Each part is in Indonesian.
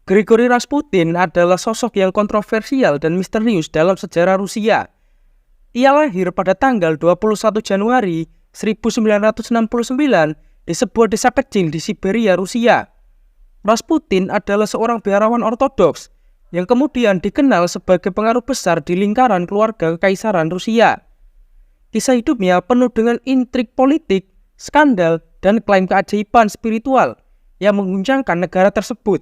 Grigori Rasputin adalah sosok yang kontroversial dan misterius dalam sejarah Rusia. Ia lahir pada tanggal 21 Januari 1969 di sebuah desa kecil di Siberia, Rusia. Rasputin adalah seorang biarawan ortodoks yang kemudian dikenal sebagai pengaruh besar di lingkaran keluarga Kekaisaran Rusia. Kisah hidupnya penuh dengan intrik politik, skandal, dan klaim keajaiban spiritual yang mengguncangkan negara tersebut.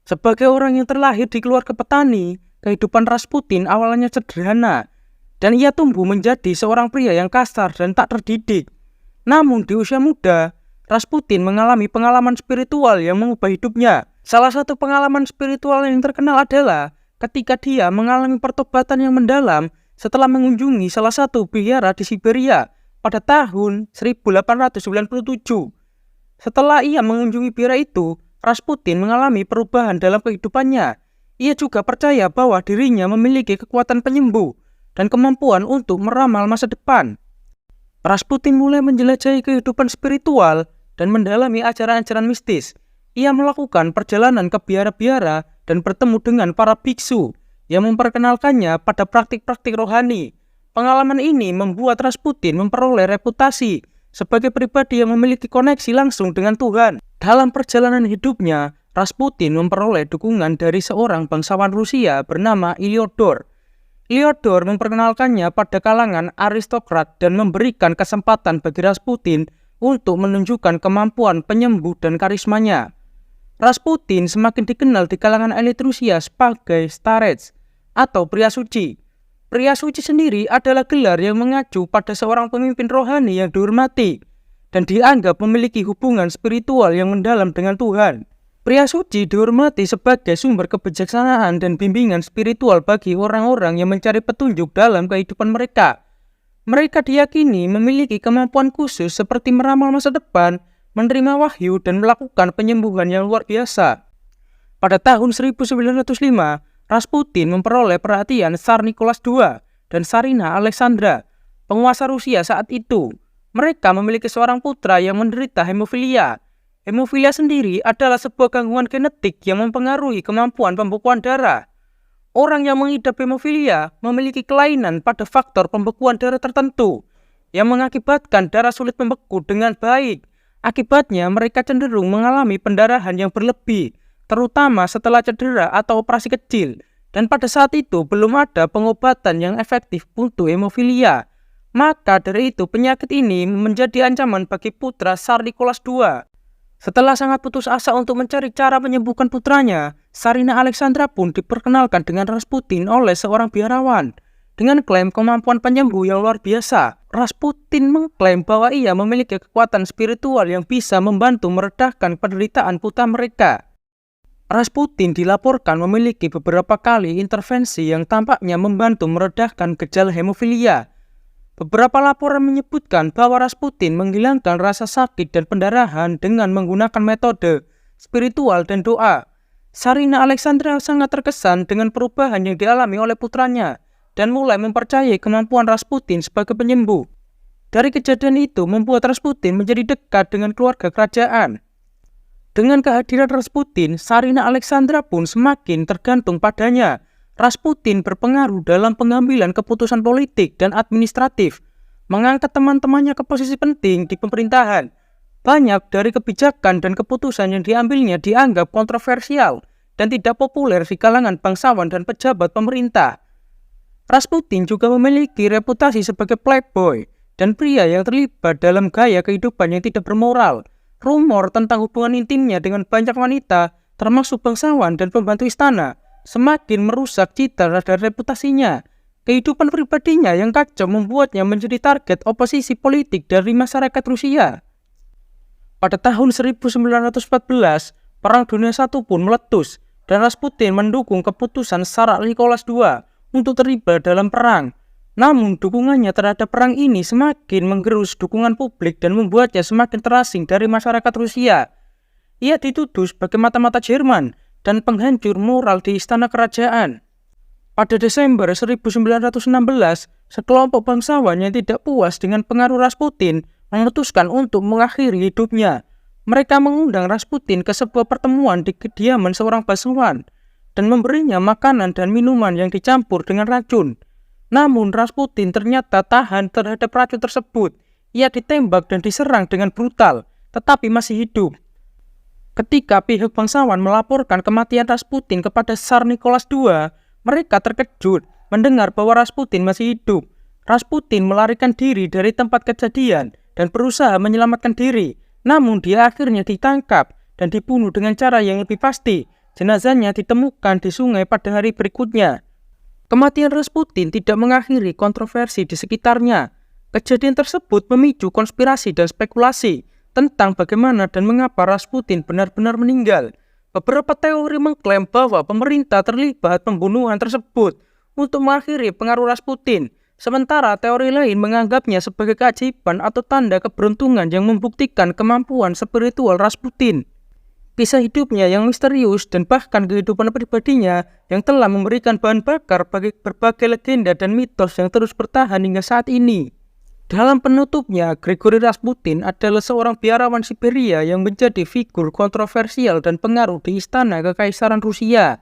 Sebagai orang yang terlahir di keluarga petani, kehidupan Rasputin awalnya sederhana, dan ia tumbuh menjadi seorang pria yang kasar dan tak terdidik. Namun di usia muda, Rasputin mengalami pengalaman spiritual yang mengubah hidupnya. Salah satu pengalaman spiritual yang terkenal adalah ketika dia mengalami pertobatan yang mendalam setelah mengunjungi salah satu biara di Siberia pada tahun 1897. Setelah ia mengunjungi biara itu, Rasputin mengalami perubahan dalam kehidupannya. Ia juga percaya bahwa dirinya memiliki kekuatan penyembuh dan kemampuan untuk meramal masa depan. Rasputin mulai menjelajahi kehidupan spiritual dan mendalami ajaran-ajaran mistis. Ia melakukan perjalanan ke biara-biara dan bertemu dengan para biksu yang memperkenalkannya pada praktik-praktik rohani. Pengalaman ini membuat Rasputin memperoleh reputasi sebagai pribadi yang memiliki koneksi langsung dengan Tuhan. Dalam perjalanan hidupnya, Rasputin memperoleh dukungan dari seorang bangsawan Rusia bernama Ilyodor. Ilyodor memperkenalkannya pada kalangan aristokrat dan memberikan kesempatan bagi Rasputin untuk menunjukkan kemampuan penyembuh dan karismanya. Rasputin semakin dikenal di kalangan elit Rusia sebagai starets atau pria suci. Pria suci sendiri adalah gelar yang mengacu pada seorang pemimpin rohani yang dihormati dan dianggap memiliki hubungan spiritual yang mendalam dengan Tuhan. Pria suci dihormati sebagai sumber kebijaksanaan dan bimbingan spiritual bagi orang-orang yang mencari petunjuk dalam kehidupan mereka. Mereka diyakini memiliki kemampuan khusus seperti meramal masa depan, menerima wahyu, dan melakukan penyembuhan yang luar biasa. Pada tahun 1905, Rasputin memperoleh perhatian Tsar Nicholas II dan Tsarina Alexandra, penguasa Rusia saat itu. Mereka memiliki seorang putra yang menderita hemofilia. Hemofilia sendiri adalah sebuah gangguan genetik yang mempengaruhi kemampuan pembekuan darah. Orang yang mengidap hemofilia memiliki kelainan pada faktor pembekuan darah tertentu yang mengakibatkan darah sulit membeku dengan baik. Akibatnya mereka cenderung mengalami pendarahan yang berlebih, terutama setelah cedera atau operasi kecil. Dan pada saat itu belum ada pengobatan yang efektif untuk hemofilia. Maka dari itu penyakit ini menjadi ancaman bagi putra Tsar Nicholas II. Setelah sangat putus asa untuk mencari cara menyembuhkan putranya, Tsarina Alexandra pun diperkenalkan dengan Rasputin oleh seorang biarawan. Dengan klaim kemampuan penyembuh yang luar biasa, Rasputin mengklaim bahwa ia memiliki kekuatan spiritual yang bisa membantu meredahkan penderitaan putra mereka. Rasputin dilaporkan memiliki beberapa kali intervensi yang tampaknya membantu meredahkan gejala hemofilia. Beberapa laporan menyebutkan bahwa Rasputin menghilangkan rasa sakit dan pendarahan dengan menggunakan metode spiritual dan doa. Tsarina Alexandra sangat terkesan dengan perubahan yang dialami oleh putranya dan mulai mempercayai kemampuan Rasputin sebagai penyembuh. Dari kejadian itu membuat Rasputin menjadi dekat dengan keluarga kerajaan. Dengan kehadiran Rasputin, Tsarina Alexandra pun semakin tergantung padanya. Rasputin berpengaruh dalam pengambilan keputusan politik dan administratif, mengangkat teman-temannya ke posisi penting di pemerintahan. Banyak dari kebijakan dan keputusan yang diambilnya dianggap kontroversial dan tidak populer di kalangan bangsawan dan pejabat pemerintah. Rasputin juga memiliki reputasi sebagai playboy dan pria yang terlibat dalam gaya kehidupan yang tidak bermoral. Rumor tentang hubungan intimnya dengan banyak wanita, termasuk bangsawan dan pembantu istana, semakin merusak citra dan reputasinya. Kehidupan pribadinya yang kacau membuatnya menjadi target oposisi politik dari masyarakat Rusia. Pada tahun 1914, Perang Dunia I pun meletus dan Rasputin mendukung keputusan Tsar Nicholas II untuk terlibat dalam perang. Namun dukungannya terhadap perang ini semakin menggerus dukungan publik dan membuatnya semakin terasing dari masyarakat Rusia. Ia dituduh sebagai mata-mata Jerman dan penghancur moral di istana kerajaan. Pada Desember 1916, sekelompok bangsawan yang tidak puas dengan pengaruh Rasputin memutuskan untuk mengakhiri hidupnya. Mereka mengundang Rasputin ke sebuah pertemuan di kediaman seorang bangsawan dan memberinya makanan dan minuman yang dicampur dengan racun. Namun Rasputin ternyata tahan terhadap racun tersebut. Ia ditembak dan diserang dengan brutal, tetapi masih hidup. Ketika pihak bangsawan melaporkan kematian Rasputin kepada Tsar Nicholas II, mereka terkejut mendengar bahwa Rasputin masih hidup. Rasputin melarikan diri dari tempat kejadian dan berusaha menyelamatkan diri. Namun dia akhirnya ditangkap dan dibunuh dengan cara yang lebih pasti. Jenazahnya ditemukan di sungai pada hari berikutnya. Kematian Rasputin tidak mengakhiri kontroversi di sekitarnya. Kejadian tersebut memicu konspirasi dan spekulasi tentang bagaimana dan mengapa Rasputin benar-benar meninggal. Beberapa teori mengklaim bahwa pemerintah terlibat pembunuhan tersebut untuk mengakhiri pengaruh Rasputin, sementara teori lain menganggapnya sebagai keajaiban atau tanda keberuntungan yang membuktikan kemampuan spiritual Rasputin. Kisah hidupnya yang misterius dan bahkan kehidupan pribadinya yang telah memberikan bahan bakar bagi berbagai legenda dan mitos yang terus bertahan hingga saat ini. Dalam penutupnya, Grigori Rasputin adalah seorang biarawan Siberia yang menjadi figur kontroversial dan pengaruh di istana Kekaisaran Rusia.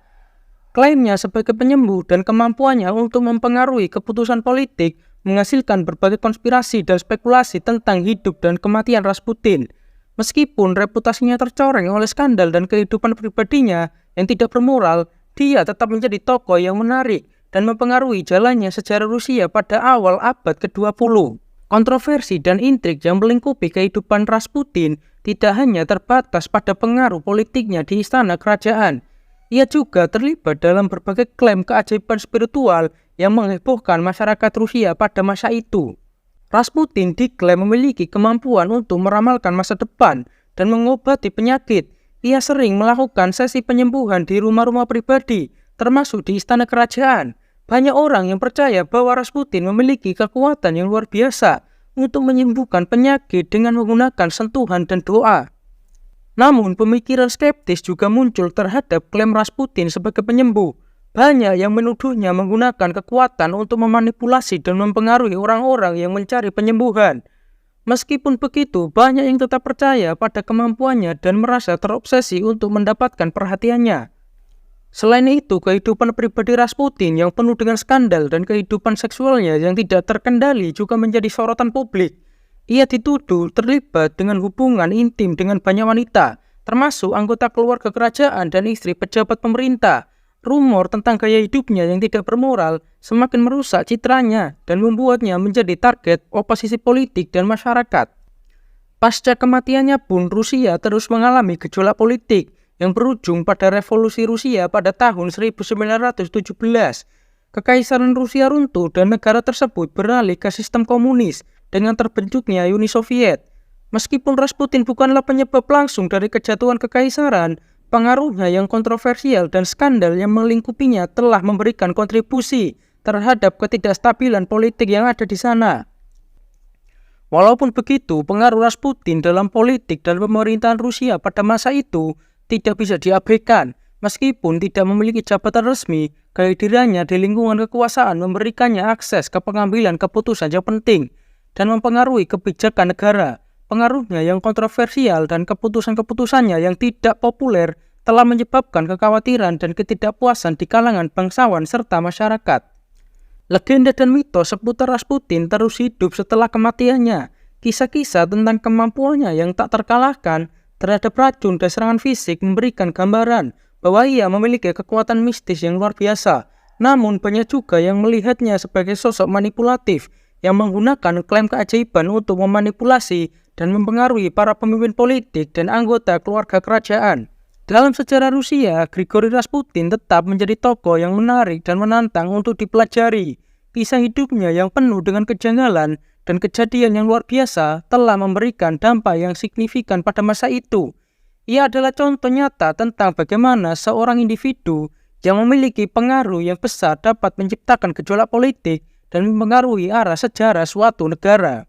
Klaimnya sebagai penyembuh dan kemampuannya untuk mempengaruhi keputusan politik menghasilkan berbagai konspirasi dan spekulasi tentang hidup dan kematian Rasputin. Meskipun reputasinya tercoreng oleh skandal dan kehidupan pribadinya yang tidak bermoral, dia tetap menjadi tokoh yang menarik dan mempengaruhi jalannya sejarah Rusia pada awal abad ke-20. Kontroversi dan intrik yang melingkupi kehidupan Rasputin tidak hanya terbatas pada pengaruh politiknya di istana kerajaan. Ia juga terlibat dalam berbagai klaim keajaiban spiritual yang menghebohkan masyarakat Rusia pada masa itu. Rasputin diklaim memiliki kemampuan untuk meramalkan masa depan dan mengobati penyakit. Ia sering melakukan sesi penyembuhan di rumah-rumah pribadi, termasuk di istana kerajaan. Banyak orang yang percaya bahwa Rasputin memiliki kekuatan yang luar biasa untuk menyembuhkan penyakit dengan menggunakan sentuhan dan doa. Namun pemikiran skeptis juga muncul terhadap klaim Rasputin sebagai penyembuh. Banyak yang menuduhnya menggunakan kekuatan untuk memanipulasi dan mempengaruhi orang-orang yang mencari penyembuhan. Meskipun begitu, banyak yang tetap percaya pada kemampuannya dan merasa terobsesi untuk mendapatkan perhatiannya. Selain itu, kehidupan pribadi Rasputin yang penuh dengan skandal dan kehidupan seksualnya yang tidak terkendali juga menjadi sorotan publik. Ia dituduh terlibat dengan hubungan intim dengan banyak wanita, termasuk anggota keluarga kerajaan dan istri pejabat pemerintah. Rumor tentang gaya hidupnya yang tidak bermoral semakin merusak citranya dan membuatnya menjadi target oposisi politik dan masyarakat. Pasca kematiannya pun Rusia terus mengalami gejolak politik yang berujung pada revolusi Rusia pada tahun 1917. Kekaisaran Rusia runtuh dan negara tersebut beralih ke sistem komunis dengan terbentuknya Uni Soviet. Meskipun Rasputin bukanlah penyebab langsung dari kejatuhan kekaisaran, pengaruhnya yang kontroversial dan skandal yang melingkupinya telah memberikan kontribusi terhadap ketidakstabilan politik yang ada di sana. Walaupun begitu, pengaruh Rasputin dalam politik dan pemerintahan Rusia pada masa itu tidak bisa diabaikan. Meskipun tidak memiliki jabatan resmi, kehadirannya di lingkungan kekuasaan memberikannya akses ke pengambilan keputusan yang penting dan mempengaruhi kebijakan negara. Pengaruhnya yang kontroversial dan keputusan-keputusannya yang tidak populer telah menyebabkan kekhawatiran dan ketidakpuasan di kalangan bangsawan serta masyarakat. Legenda dan mitos seputar Rasputin terus hidup setelah kematiannya. Kisah-kisah tentang kemampuannya yang tak terkalahkan terhadap racun dan serangan fisik memberikan gambaran bahwa ia memiliki kekuatan mistis yang luar biasa. Namun banyak juga yang melihatnya sebagai sosok manipulatif yang menggunakan klaim keajaiban untuk memanipulasi dan mempengaruhi para pemimpin politik dan anggota keluarga kerajaan. Dalam sejarah Rusia, Grigori Rasputin tetap menjadi tokoh yang menarik dan menantang untuk dipelajari. Kisah hidupnya yang penuh dengan kejanggalan dan kejadian yang luar biasa telah memberikan dampak yang signifikan pada masa itu. Ia adalah contoh nyata tentang bagaimana seorang individu yang memiliki pengaruh yang besar dapat menciptakan gejolak politik dan mempengaruhi arah sejarah suatu negara.